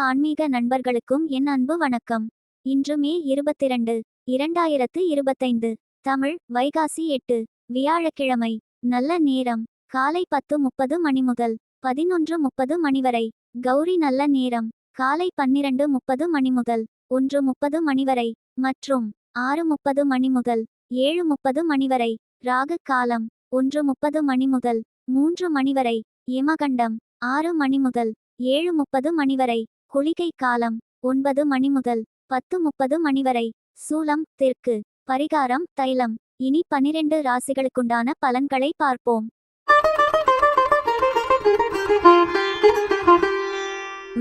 ஆன்மீக நண்பர்களுக்கும் என் அன்பு வணக்கம். இன்று மே 22, 2025. தமிழ் வைகாசி 8, வியாழக்கிழமை. நல்ல நேரம் காலை 10:30 மணி முதல் 11:30 மணி வரை. கௌரி நல்ல நேரம் காலை 12:30 மணி முதல் 1:30 மணி வரை மற்றும் 6:30 மணி முதல் 7:30 மணி வரை. ராகு காலம் 1:30 மணி முதல் 3 மணி வரை. யமகண்டம் 6 மணி முதல் 7:30 மணி வரை. குளிகை காலம் 9 மணி முதல் 10:30 மணி வரை. சூலம் தெற்கு. பரிகாரம் தைலம். இனி 12 ராசிகளுக்குண்டான பலன்களை பார்ப்போம்.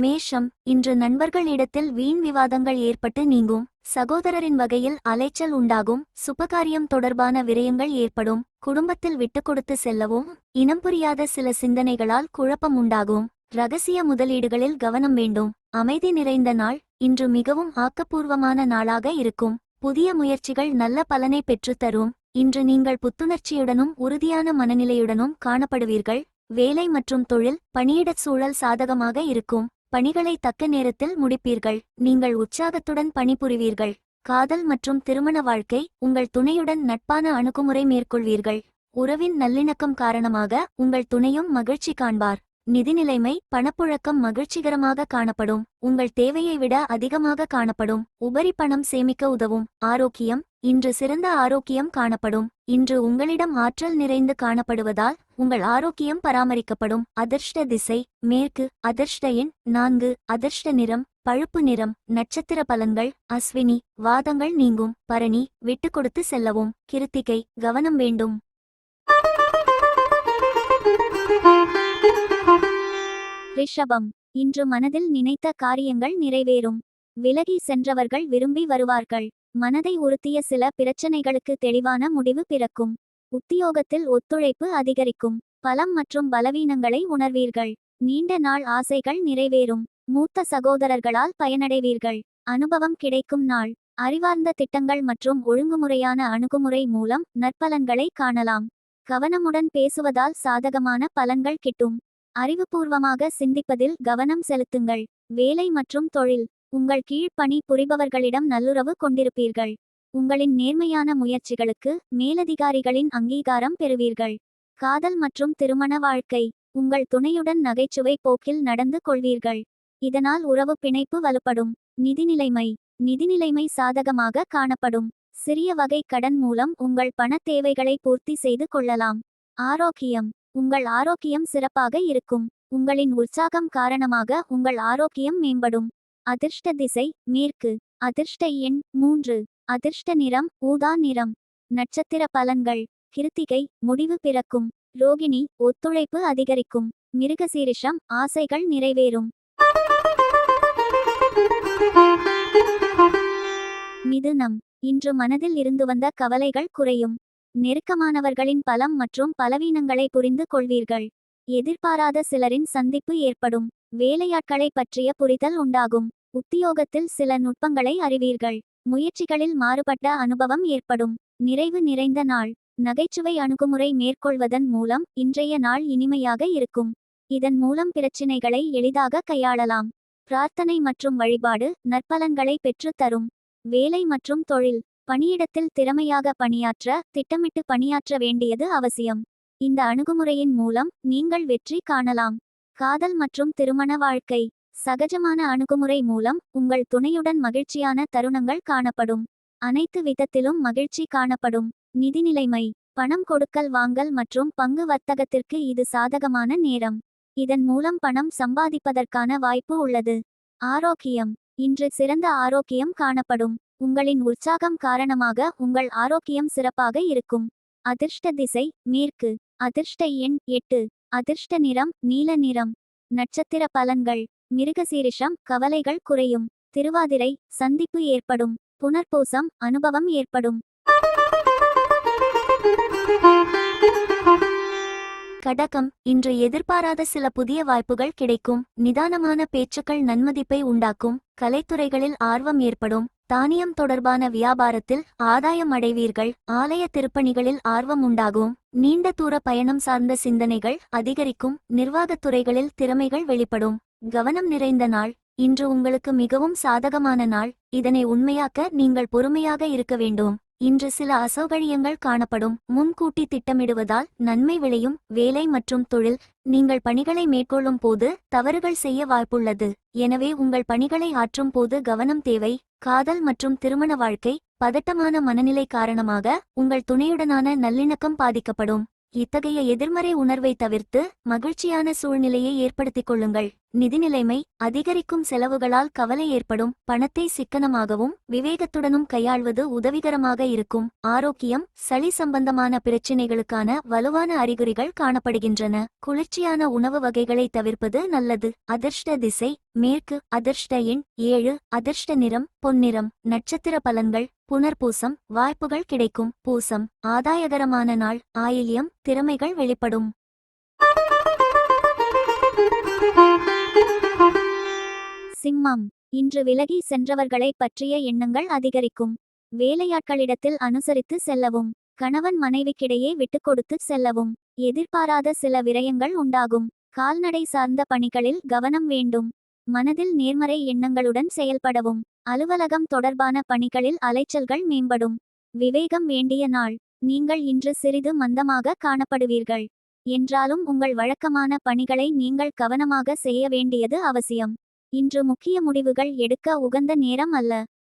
மேஷம். இன்று நண்பர்களிடத்தில் வீண் விவாதங்கள் ஏற்பட்டு நீங்கும். சகோதரரின் வகையில் அலைச்சல் உண்டாகும். சுபகாரியம் தொடர்பான விரயங்கள் ஏற்படும். குடும்பத்தில் விட்டுக்கொடுத்து செல்லவும் இனம் புரியாத சில சிந்தனைகளால் குழப்பம் உண்டாகும். இரகசிய முதலீடுகளில் கவனம் வேண்டும். அமைதி நிறைந்த நாள். இன்று மிகவும் ஆக்கப்பூர்வமான நாளாக இருக்கும். புதிய முயற்சிகள் நல்ல பலனை பெற்றுத்தரும். இன்று நீங்கள் புத்துணர்ச்சியுடனும் உறுதியான மனநிலையுடனும் காணப்படுவீர்கள். வேலை மற்றும் தொழில் பணியிடச் சூழல் சாதகமாக இருக்கும். பணிகளை தக்க நேரத்தில் முடிப்பீர்கள். நீங்கள் உற்சாகத்துடன் பணிபுரிவீர்கள். காதல் மற்றும் திருமண வாழ்க்கை. உங்கள் துணையுடன் நட்பான அணுகுமுறை மேற்கொள்வீர்கள். உறவின் நல்லிணக்கம் காரணமாக உங்கள் துணையும் மகிழ்ச்சி காண்பார். நிதிநிலைமை பணப்புழக்கம் மகிழ்ச்சிகரமாக காணப்படும். உங்கள் தேவையை விட அதிகமாக காணப்படும். உபரி பணம் சேமிக்க உதவும். ஆரோக்கியம். இன்று சிறந்த ஆரோக்கியம் காணப்படும். இன்று உங்களிடம் ஆற்றல் நிறைந்து காணப்படுவதால் உங்கள் ஆரோக்கியம் பராமரிக்கப்படும். அதிர்ஷ்ட திசை மேற்கு. அதிர்ஷ்ட எண் 4. அதிர்ஷ்ட நிறம் பழுப்பு நிறம். நட்சத்திர பலன்கள் அஸ்வினி வாதங்கள் நீங்கும். பரணி விட்டு கொடுத்து செல்லவும். கிருத்திகை கவனம் வேண்டும். ரிஷபம். இன்று மனதில் நினைத்த காரியங்கள் நிறைவேறும். விலகி சென்றவர்கள் விரும்பி வருவார்கள். மனதை உறுத்திய சில பிரச்சனைகளுக்கு தெளிவான முடிவு பிறக்கும். உத்தியோகத்தில் ஒத்துழைப்பு அதிகரிக்கும். பலம் மற்றும் பலவீனங்களை உணர்வீர்கள். நீண்ட நாள் ஆசைகள் நிறைவேறும். மூத்த சகோதரர்களால் பயனடைவீர்கள். அனுபவம் கிடைக்கும் நாள். அறிவார்ந்த திட்டங்கள் மற்றும் ஒழுங்குமுறையான அணுகுமுறை மூலம் நற்பலன்களை காணலாம். கவனமுடன் பேசுவதால் சாதகமான பலன்கள் கிட்டும். அறிவுபூர்வமாக சிந்திப்பதில் கவனம் செலுத்துங்கள். வேலை மற்றும் தொழில். உங்கள் கீழ் பணி புரிபவர்களிடம் நல்லுறவு கொண்டிருப்பீர்கள். உங்களின் நேர்மையான முயற்சிகளுக்கு மேலதிகாரிகளின் அங்கீகாரம் பெறுவீர்கள். காதல் மற்றும் திருமண வாழ்க்கை. உங்கள் துணையுடன் நகைச்சுவை போக்கில் நடந்து கொள்வீர்கள். இதனால் உறவு பிணைப்பு வலுப்படும். நிதிநிலைமை சாதகமாக காணப்படும். சிறிய வகை கடன் மூலம் உங்கள் பண தேவைகளை பூர்த்தி செய்து கொள்ளலாம். ஆரோக்கியம். உங்கள் ஆரோக்கியம் சிறப்பாக இருக்கும். உங்களின் உற்சாகம் காரணமாக உங்கள் ஆரோக்கியம் மேம்படும். அதிர்ஷ்ட திசை மேற்கு. அதிர்ஷ்ட எண் 3. அதிர்ஷ்ட நிறம் ஊதா நிறம். நட்சத்திர பலன்கள் கிருத்திகை முடிவு பிறக்கும். ரோகிணி ஒத்துழைப்பு அதிகரிக்கும். மிருகசீரிஷம் ஆசைகள் நிறைவேறும். மிதுனம். இன்று மனதில் இருந்து வந்த கவலைகள் குறையும். நெருக்கமானவர்களின் பலம் மற்றும் பலவீனங்களை புரிந்து கொள்வீர்கள். எதிர்பாராத சிலரின் சந்திப்பு ஏற்படும். வேலையாட்களை பற்றிய புரிதல் உண்டாகும். உத்தியோகத்தில் சில நுட்பங்களை அறிவீர்கள். முயற்சிகளில் மாறுபட்ட அனுபவம் ஏற்படும். நிறைவு நிறைந்த நாள். நகைச்சுவை அணுகுமுறை மேற்கொள்வதன் மூலம் இன்றைய நாள் இனிமையாக இருக்கும். இதன் மூலம் பிரச்சினைகளை எளிதாக கையாளலாம். பிரார்த்தனை மற்றும் வழிபாடு நற்பலன்களை பெற்றுத் தரும். வேலை மற்றும் தொழில். பணியிடத்தில் திறமையாக பணியாற்ற திட்டமிட்டு பணியாற்ற வேண்டியது அவசியம். இந்த அணுகுமுறையின் மூலம் நீங்கள் வெற்றி காணலாம். காதல் மற்றும் திருமண வாழ்க்கை. சகஜமான அணுகுமுறை மூலம் உங்கள் துணையுடன் மகிழ்ச்சியான தருணங்கள் காணப்படும். அனைத்து விதத்திலும் மகிழ்ச்சி காணப்படும். நிதிநிலைமை பணம் கொடுக்கல் வாங்கல் மற்றும் பங்கு வர்த்தகத்திற்கு இது சாதகமான நேரம். இதன் மூலம் பணம் சம்பாதிப்பதற்கான வாய்ப்பு உள்ளது. ஆரோக்கியம். இன்று சிறந்த ஆரோக்கியம் காணப்படும். உங்களின் உற்சாகம் காரணமாக உங்கள் ஆரோக்கியம் சிறப்பாக இருக்கும். அதிர்ஷ்ட திசை மேற்கு. அதிர்ஷ்ட எண் 8. அதிர்ஷ்ட நிறம் நீல நிறம். நட்சத்திர பலன்கள் மிருகசீரிஷம் கவலைகள் குறையும். திருவாதிரை சந்திப்பு ஏற்படும். புனர்பூசம் அனுபவம் ஏற்படும். கடகம். இன்று எதிர்பாராத சில புதிய வாய்ப்புகள் கிடைக்கும். நிதானமான பேச்சுக்கள் நன்மதிப்பை உண்டாக்கும். கலைத்துறைகளில் ஆர்வம் ஏற்படும். தானியம் தொடர்பான வியாபாரத்தில் ஆதாயம் அடைவீர்கள். ஆலய திருப்பணிகளில் ஆர்வம் உண்டாகும். நீண்ட தூர பயணம் சார்ந்த சிந்தனைகள் அதிகரிக்கும். நிர்வாகத் துறைகளில் திறமைகள் வெளிப்படும். கவனம் நிறைந்த நாள். இன்று உங்களுக்கு மிகவும் சாதகமான நாள். இதனை உண்மையாக்க நீங்கள் பொறுமையாக இருக்க வேண்டும். இன்று சில அசௌகரியங்கள் காணப்படும். முன்கூட்டி திட்டமிடுவதால் நன்மை விளையும். வேலை மற்றும் தொழில். நீங்கள் பணிகளை மேற்கொள்ளும் போது தவறுகள் செய்ய வாய்ப்புள்ளது. எனவே உங்கள் பணிகளை ஆற்றும் போது கவனம் தேவை. காதல் மற்றும் திருமண வாழ்க்கை. பதட்டமான மனநிலை காரணமாக உங்கள் துணையுடனான நல்லிணக்கம் பாதிக்கப்படும். இத்தகைய எதிர்மறை உணர்வை தவிர்த்து மகிழ்ச்சியான சூழ்நிலையை ஏற்படுத்திக் கொள்ளுங்கள். நிதிநிலைமை. அதிகரிக்கும் செலவுகளால் கவலை ஏற்படும். பணத்தை சிக்கனமாகவும் விவேகத்துடனும் கையாள்வது உதவிகரமாக இருக்கும். ஆரோக்கியம். சளி சம்பந்தமான பிரச்சினைகளுக்கான வலுவான அறிகுறிகள் காணப்படுகின்றன. குளிர்ச்சியான உணவு வகைகளை தவிர்ப்பது நல்லது. அதிர்ஷ்ட திசை மேற்கு. அதிர்ஷ்ட எண் 7. அதிர்ஷ்ட நிறம் பொன்னிறம். நட்சத்திர பலன்கள். புனர்பூசம். வாய்ப்புகள் கிடைக்கும். பூசம். ஆதாயகரமான நாள். ஆயில்யம். திறமைகள் வெளிப்படும். சிம்மம். இன்று விலகி சென்றவர்களை பற்றிய எண்ணங்கள் அதிகரிக்கும். வேலையாட்களிடத்தில் அனுசரித்து செல்லவும். கணவன் மனைவிக்கிடையே விட்டுக்கொடுத்து செல்லவும். எதிர்பாராத சில விரயங்கள் உண்டாகும். கால்நடை சார்ந்த பணிகளில் கவனம் வேண்டும். மனதில் நேர்மறை எண்ணங்களுடன் செயல்படவும். அலுவலகம் தொடர்பான பணிகளில் அலைச்சல்கள் மேம்படும். விவேகம் வேண்டிய நாள். நீங்கள் இன்று சிறிது மந்தமாக காணப்படுவீர்கள். என்றாலும் உங்கள் வழக்கமான பணிகளை நீங்கள் கவனமாக செய்ய வேண்டியது அவசியம். இன்று முக்கிய முடிவுகள் எடுக்க உகந்த நேரம் அல்ல.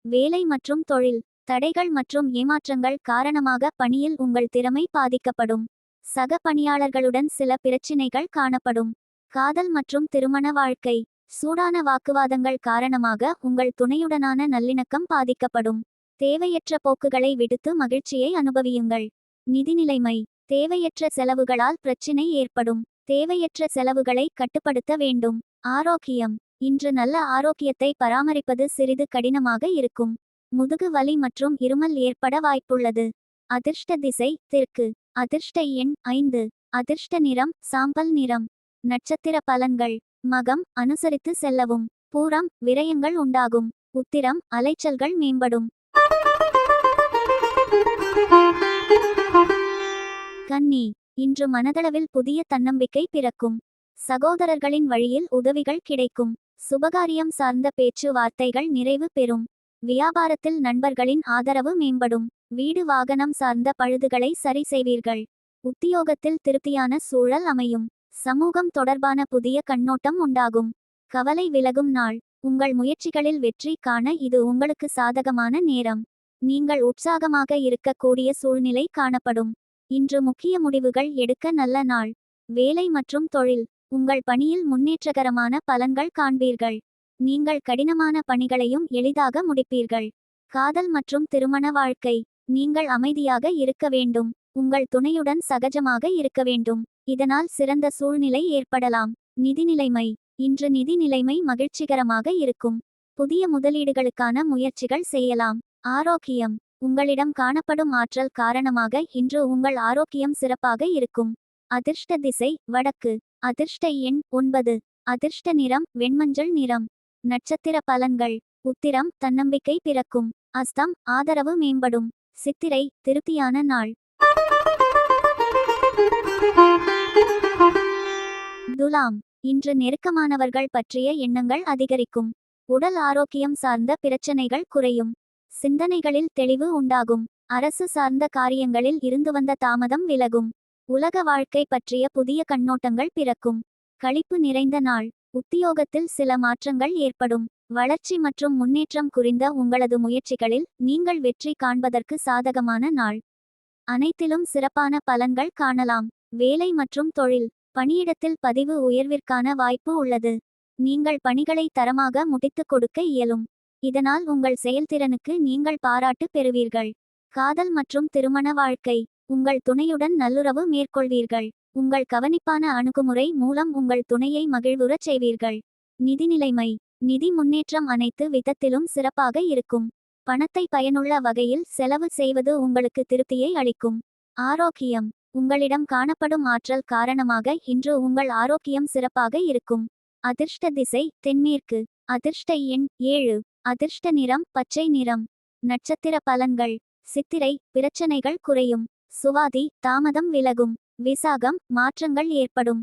வேலை மற்றும் தொழில். தடைகள் மற்றும் ஏமாற்றங்கள் காரணமாக பணியில் உங்கள் திறமை பாதிக்கப்படும். சக பணியாளர்களுடன் சில பிரச்சினைகள் காணப்படும். காதல் மற்றும் திருமண வாழ்க்கை. சூடான வாக்குவாதங்கள் காரணமாக உங்கள் துணையுடனான நல்லிணக்கம் பாதிக்கப்படும். தேவையற்ற போக்குகளை விடுத்து மகிழ்ச்சியை அனுபவியுங்கள். நிதிநிலைமை. தேவையற்ற செலவுகளால் பிரச்சினை ஏற்படும். தேவையற்ற செலவுகளை கட்டுப்படுத்த வேண்டும். ஆரோக்கியம். இன்று நல்ல ஆரோக்கியத்தை பராமரிப்பது சிறிது கடினமாக இருக்கும். முதுகு வலி மற்றும் இருமல் ஏற்பட வாய்ப்புள்ளது. அதிர்ஷ்ட திசை தெற்கு. அதிர்ஷ்ட எண் 5. அதிர்ஷ்ட நிறம் சாம்பல் நிறம். நட்சத்திர பலன்கள். மகம். அனுசரித்து செல்லவும். பூரம். விரயங்கள் உண்டாகும். உத்திரம். அலைச்சல்கள் மேம்படும். கன்னி. இன்று மனதளவில் புதிய தன்னம்பிக்கை பிறக்கும். சகோதரர்களின் வழியில் உதவிகள் கிடைக்கும். சுபகாரியம் சார்ந்த பேச்சு வார்த்தைகள் நிறைவு பெறும். வியாபாரத்தில் நண்பர்களின் ஆதரவு மேம்படும். வீடு வாகனம் சார்ந்த பழுதுகளை சரி செய்வீர்கள். உத்தியோகத்தில் திருப்தியான சூழல் அமையும். சமூகம் தொடர்பான புதிய கண்ணோட்டம் உண்டாகும். கவலை விலகும் நாள். உங்கள் முயற்சிகளில் வெற்றி காண இது உங்களுக்கு சாதகமான நேரம். நீங்கள் உற்சாகமாக இருக்கக்கூடிய சூழ்நிலை காணப்படும். இன்று முக்கிய முடிவுகள் எடுக்க நல்ல நாள். வேலை மற்றும் தொழில். உங்கள் பணியில் முன்னேற்றகரமான பலன்கள் காண்பீர்கள். நீங்கள் கடினமான பணிகளையும் எளிதாக முடிப்பீர்கள். காதல் மற்றும் திருமண வாழ்க்கை. நீங்கள் அமைதியாக இருக்க வேண்டும். உங்கள் துணையுடன் சகஜமாக இருக்க வேண்டும். இதனால் சிறந்த சூழ்நிலை ஏற்படலாம். நிதிநிலைமை. இன்று நிதி நிலைமை மகிழ்ச்சிகரமாக இருக்கும். புதிய முதலீடுகளுக்கான முயற்சிகள் செய்யலாம். ஆரோக்கியம். உங்களிடம் காணப்படும் ஆற்றல் காரணமாக இன்று உங்கள் ஆரோக்கியம் சிறப்பாக இருக்கும். அதிர்ஷ்ட திசை வடக்கு. அதிர்ஷ்ட எண் 9. அதிர்ஷ்ட நிறம் வெண்மஞ்சள் நிறம். நட்சத்திர பலன்கள். உத்திரம். தன்னம்பிக்கை பிறக்கும். அஸ்தம். ஆதரவு மேம்படும். சித்திரை. திருப்தியான நாள். துலாம். இன்று நெருக்கமானவர்கள் பற்றிய எண்ணங்கள் அதிகரிக்கும். உடல் ஆரோக்கியம் சார்ந்த பிரச்சனைகள் குறையும். சிந்தனைகளில் தெளிவு உண்டாகும். அரசு சார்ந்த காரியங்களில் இருந்து வந்த தாமதம் விலகும். உலக வாழ்க்கை பற்றிய புதிய கண்ணோட்டங்கள் பிறக்கும். களிப்பு நிறைந்த நாள். உத்தியோகத்தில் சில மாற்றங்கள் ஏற்படும். வளர்ச்சி மற்றும் முன்னேற்றம் குறித்த உங்களது முயற்சிகளில் நீங்கள் வெற்றி காண்பதற்கு சாதகமான நாள். அனைத்திலும் சிறப்பான பலன்கள் காணலாம். வேலை மற்றும் தொழில். பணியிடத்தில் பதிவு உயர்விற்கான வாய்ப்பு உள்ளது. நீங்கள் பணிகளை தரமாக முடித்துக் கொடுக்க இயலும். இதனால் உங்கள் செயல்திறனுக்கு நீங்கள் பாராட்டு பெறுவீர்கள். காதல் மற்றும் திருமண வாழ்க்கை. உங்கள் துணையுடன் நல்லுறவு மேற்கொள்வீர்கள். உங்கள் கவனிப்பான அணுகுமுறை மூலம் உங்கள் துணையை மகிழ்வுறச் செய்வீர்கள். நிதிநிலைமை. நிதி முன்னேற்றம் அனைத்து விதத்திலும் சிறப்பாக இருக்கும். பணத்தை பயனுள்ள வகையில் செலவு செய்வது உங்களுக்கு திருப்தியை அளிக்கும். ஆரோக்கியம். உங்களிடம் காணப்படும் ஆற்றல் காரணமாக இன்று உங்கள் ஆரோக்கியம் சிறப்பாக இருக்கும். அதிர்ஷ்ட திசை தென்மேற்கு. அதிர்ஷ்ட எண் 7. அதிர்ஷ்ட நிறம் பச்சை நிறம். நட்சத்திர பலன்கள். சித்திரை. பிரச்சனைகள் குறையும். சுவாதி. தாமதம் விலகும். விசாகம். மாற்றங்கள் ஏற்படும்.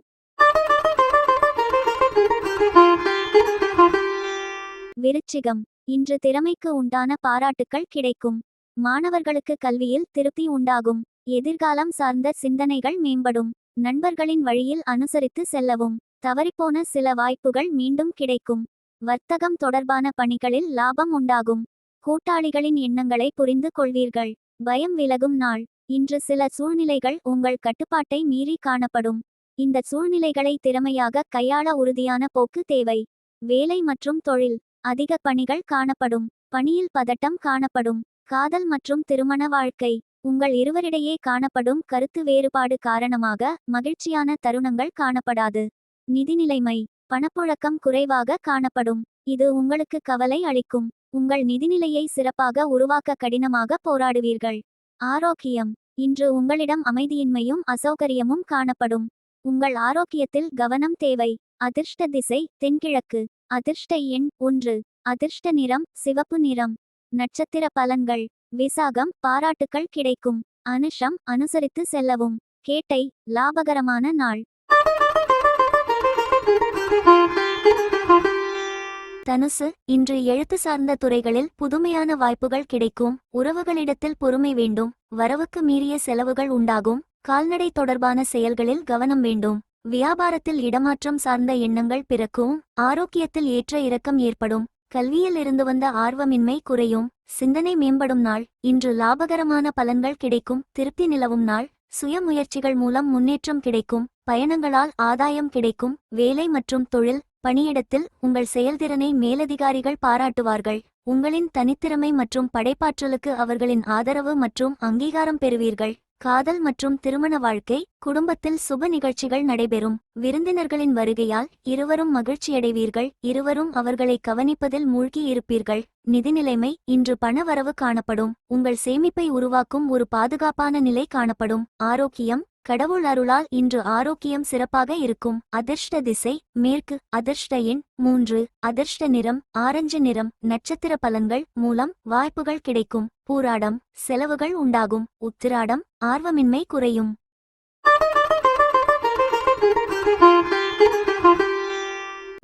விருச்சிகம். இன்று திறமைக்கு உண்டான பாராட்டுக்கள் கிடைக்கும். மாணவர்களுக்கு கல்வியில் திருப்தி உண்டாகும். எதிர்காலம் சார்ந்த சிந்தனைகள் மேம்படும். நண்பர்களின் வழியில் அனுசரித்து செல்லவும். தவறிப்போன சில வாய்ப்புகள் மீண்டும் கிடைக்கும். வர்த்தகம் தொடர்பான பணிகளில் லாபம் உண்டாகும். கூட்டாளிகளின் எண்ணங்களை புரிந்து கொள்வீர்கள். பயம் விலகும் நாள். இன்று சில சூழ்நிலைகள் உங்கள் கட்டுப்பாட்டை மீறி காணப்படும். இந்த சூழ்நிலைகளை திறமையாக கையாள உறுதியான போக்கு தேவை. வேலை மற்றும் தொழில். அதிக பணிகள் காணப்படும். பணியில் பதட்டம் காணப்படும். காதல் மற்றும் திருமண வாழ்க்கை. உங்கள் இருவரிடையே காணப்படும் கருத்து வேறுபாடு காரணமாக மகிழ்ச்சியான தருணங்கள் காணப்படாது. நிதிநிலைமை. பணப்புழக்கம் குறைவாக காணப்படும். இது உங்களுக்கு கவலை அளிக்கும். உங்கள் நிதிநிலையை சிறப்பாக உருவாக்க கடினமாக போராடுவீர்கள். ஆரோக்கியம். இன்று உங்களிடம் அமைதியின்மையும் அசௌகரியமும் காணப்படும். உங்கள் ஆரோக்கியத்தில் கவனம் தேவை. அதிர்ஷ்ட திசை தென்கிழக்கு. அதிர்ஷ்ட எண் 1. அதிர்ஷ்ட நிறம் சிவப்பு நிறம். நட்சத்திர பலன்கள். விசாகம் பாராட்டுக்கள் கிடைக்கும். அனுஷம் அனுசரித்து செல்லவும். கேட்டை லாபகரமான நாள். தனுசு. இன்று எழுத்து சார்ந்த துறைகளில் புதுமையான வாய்ப்புகள் கிடைக்கும். உறவுகளிடத்தில் பொறுமை வேண்டும். வரவுக்கு மீறிய செலவுகள் உண்டாகும். கால்நடை தொடர்பான செயல்களில் கவனம் வேண்டும். வியாபாரத்தில் இடமாற்றம் சார்ந்த எண்ணங்கள் பிறக்கும். ஆரோக்கியத்தில் ஏற்ற இறக்கம் ஏற்படும். கல்வியில் இருந்து வந்த ஆர்வமின்மை குறையும். சிந்தனை மேம்படும் நாள். இன்று லாபகரமான பலன்கள் கிடைக்கும். திருப்தி நிலவும் நாள். சுய முயற்சிகள் மூலம் முன்னேற்றம் கிடைக்கும். பயணங்களால் ஆதாயம் கிடைக்கும். வேலை மற்றும் தொழில் பணியிடத்தில் உங்கள் செயல்திறனை மேலதிகாரிகள் பாராட்டுவார்கள். உங்களின் தனித்திறமை மற்றும் படைப்பாற்றலுக்கு அவர்களின் ஆதரவு மற்றும் அங்கீகாரம் பெறுவீர்கள். காதல் மற்றும் திருமண வாழ்க்கை. குடும்பத்தில் சுப நிகழ்ச்சிகள் நடைபெறும். விருந்தினர்களின் வருகையால் இருவரும் மகிழ்ச்சியடைவீர்கள். இருவரும் அவர்களை கவனிப்பதில் மூழ்கி இருப்பீர்கள். நிதிநிலைமை. இன்று பண வரவு காணப்படும். உங்கள் சேமிப்பை உருவாக்கும் ஒரு பாதுகாப்பான நிலை காணப்படும். ஆரோக்கியம். கடவுள் அருளால் இன்று ஆரோக்கியம் சிறப்பாக இருக்கும். அதிர்ஷ்ட திசை மேற்கு. அதிர்ஷ்ட எண் 3. அதிர்ஷ்ட நிறம் ஆரஞ்சு நிறம். நட்சத்திர பலன்கள். மூலம் வாய்ப்புகள் கிடைக்கும். பூராடம் செலவுகள் உண்டாகும். உத்திராடம் ஆர்வமின்மை குறையும்.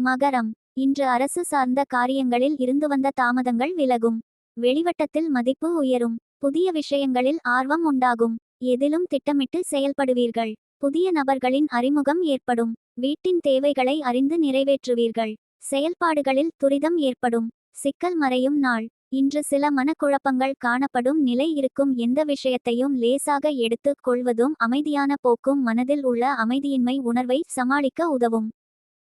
மகரம். இன்று அரசு சார்ந்த காரியங்களில் இருந்து வந்த தாமதங்கள் விலகும். வெளிவட்டத்தில் மதிப்பு உயரும். புதிய விஷயங்களில் ஆர்வம் உண்டாகும். எதிலும் திட்டமிட்டு செயல்படுவீர்கள். புதிய நபர்களின் அறிமுகம் ஏற்படும். வீட்டின் தேவைகளை அறிந்து நிறைவேற்றுவீர்கள். செயல்பாடுகளில் துரிதம் ஏற்படும். சிக்கல் மறையும் நாள். இன்று சில மனக்குழப்பங்கள் காணப்படும் நிலை இருக்கும். எந்த விஷயத்தையும் லேசாக எடுத்துக் கொள்வதும் அமைதியான போக்கும் மனதில் உள்ள அமைதியின்மை உணர்வை சமாளிக்க உதவும்.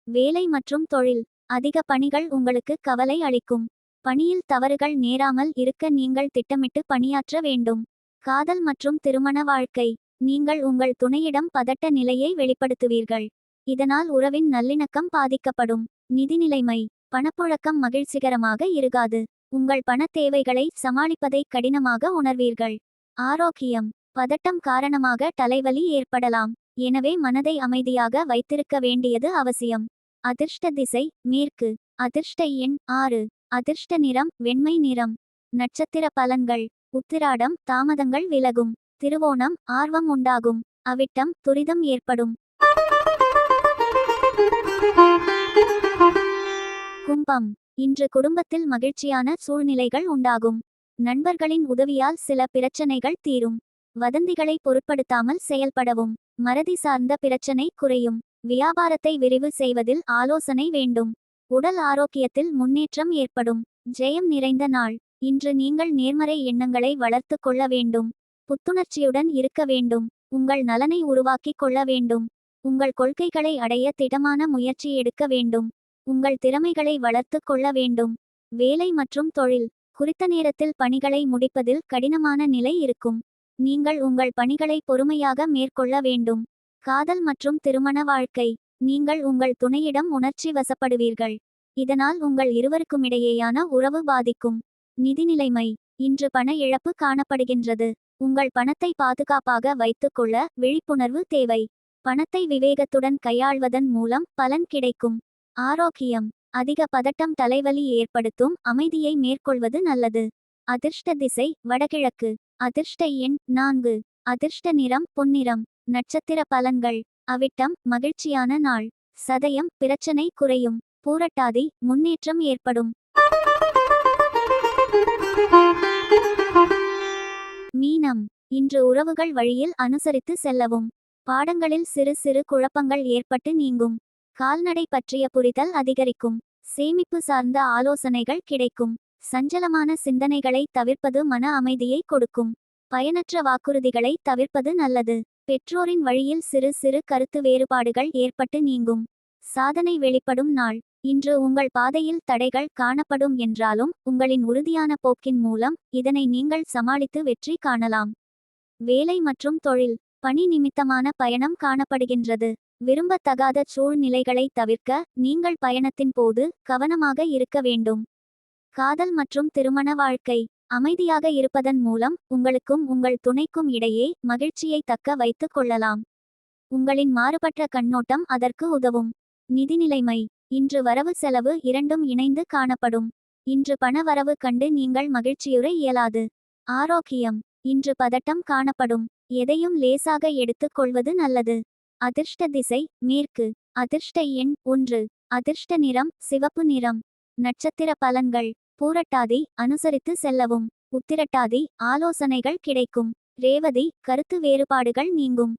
வேலை மற்றும் தொழில். அதிக பணிகள் உங்களுக்கு கவலை அளிக்கும். பணியில் தவறுகள் நேராமல் இருக்க நீங்கள் திட்டமிட்டு பணியாற்ற வேண்டும். காதல் மற்றும் திருமண வாழ்க்கை. நீங்கள் உங்கள் துணையிடம் பதட்ட நிலையை வெளிப்படுத்துவீர்கள். இதனால் உறவின் நல்லிணக்கம் பாதிக்கப்படும். நிதிநிலைமை. பணப்புழக்கம் மகிழ்ச்சிகரமாக இருக்காது. உங்கள் பண தேவைகளை சமாளிப்பதை கடினமாக உணர்வீர்கள். ஆரோக்கியம். பதட்டம் காரணமாக தலைவலி ஏற்படலாம். எனவே மனதை அமைதியாக வைத்திருக்க வேண்டியது அவசியம். அதிர்ஷ்ட திசை மேற்கு. அதிர்ஷ்ட எண் 6. அதிர்ஷ்ட நிறம் வெண்மை நிறம். நட்சத்திர பலன்கள். உத்திராடம் தாமதங்கள் விலகும். திருவோணம் ஆர்வம் உண்டாகும். அவிட்டம் துரிதம் ஏற்படும். கும்பம். இன்று குடும்பத்தில் மகிழ்ச்சியான சூழ்நிலைகள் உண்டாகும். நண்பர்களின் உதவியால் சில பிரச்சனைகள் தீரும். வதந்திகளை பொருட்படுத்தாமல் செயல்படவும். மறதி சார்ந்த பிரச்சனை குறையும். வியாபாரத்தை விரிவு செய்வதில் ஆலோசனை வேண்டும். உடல் ஆரோக்கியத்தில் முன்னேற்றம் ஏற்படும். ஜெயம் நிறைந்த நாள். இன்று நீங்கள் நேர்மறை எண்ணங்களை வளர்த்து கொள்ள வேண்டும். புத்துணர்ச்சியுடன் இருக்க வேண்டும். உங்கள் நலனை உருவாக்கிக் கொள்ள வேண்டும். உங்கள் கொள்கைகளை அடைய திடமான முயற்சி எடுக்க வேண்டும். உங்கள் திறமைகளை வளர்த்து கொள்ள வேண்டும். வேலை மற்றும் தொழில். குறித்த நேரத்தில் பணிகளை முடிப்பதில் கடினமான நிலை இருக்கும். நீங்கள் உங்கள் பணிகளை பொறுமையாக மேற்கொள்ள வேண்டும். காதல் மற்றும் திருமண வாழ்க்கை. நீங்கள் உங்கள் துணையிடம் உணர்ச்சி வசப்படுவீர்கள். இதனால் உங்கள் இருவருக்குமிடையேயான உறவு பாதிக்கும். நிதிநிலைமை. இன்று பண இழப்பு காணப்படுகின்றது. உங்கள் பணத்தை பாதுகாப்பாக வைத்துக்கொள்ள விழிப்புணர்வு தேவை. பணத்தை விவேகத்துடன் கையாள்வதன் மூலம் பலன் கிடைக்கும். ஆரோக்கியம். அதிக பதட்டம் தலைவலி ஏற்படுத்தும். அமைதியை மேற்கொள்வது நல்லது. அதிர்ஷ்ட திசை வடகிழக்கு. அதிர்ஷ்ட எண் 4. அதிர்ஷ்ட நிறம் பொன்னிறம். நட்சத்திர பலன்கள். அவிட்டம் மகிழ்ச்சியான நாள். சதயம் பிரச்சனை குறையும். பூரட்டாதி முன்னேற்றம் ஏற்படும். மீனம். இன்று உறவுகள் வழியில் அனுசரித்து செல்லவும். பாடங்களில் சிறு சிறு குழப்பங்கள் ஏற்பட்டு நீங்கும். கால்நடை பற்றிய புரிதல் அதிகரிக்கும். சேமிப்பு சார்ந்த ஆலோசனைகள் கிடைக்கும். சஞ்சலமான சிந்தனைகளை தவிர்ப்பது மன அமைதியை கொடுக்கும். பயனற்ற வாக்குறுதிகளை தவிர்ப்பது நல்லது. பெற்றோரின் வழியில் சிறு சிறு கருத்து வேறுபாடுகள் ஏற்பட்டு நீங்கும். சாதனை வெளிப்படும் நாள். இன்று உங்கள் பாதையில் தடைகள் காணப்படும் என்றாலும் உங்களின் உறுதியான போக்கின் மூலம் இதனை நீங்கள் சமாளித்து வெற்றி காணலாம். வேலை மற்றும் தொழில். பணி நிமித்தமான பயணம் காணப்படுகின்றது. விரும்பத்தகாத சூழ்நிலைகளை தவிர்க்க நீங்கள் பயணத்தின் போது கவனமாக இருக்க வேண்டும். காதல் மற்றும் திருமண வாழ்க்கை. அமைதியாக இருப்பதன் மூலம் உங்களுக்கும் உங்கள் துணைக்கும் இடையே மகிழ்ச்சியை தக்க வைத்துக் கொள்ளலாம். உங்களின் மாறுபட்ட கண்ணோட்டம் அதற்கு உதவும். நிதிநிலைமை. இன்று வரவு செலவு இரண்டும் இணைந்து காணப்படும். இன்று பண வரவு கண்டு நீங்கள் மகிழ்ச்சியுற இயலாது. ஆரோக்கியம். இன்று பதட்டம் காணப்படும். எதையும் லேசாக எடுத்துக் கொள்வது நல்லது. அதிர்ஷ்ட திசை மேற்கு. அதிர்ஷ்ட எண் 1. அதிர்ஷ்ட நிறம் சிவப்பு நிறம். நட்சத்திர பலன்கள். பூரட்டாதி அனுசரித்து செல்லவும். உத்திரட்டாதி ஆலோசனைகள் கிடைக்கும். ரேவதி கருத்து வேறுபாடுகள் நீங்கும்.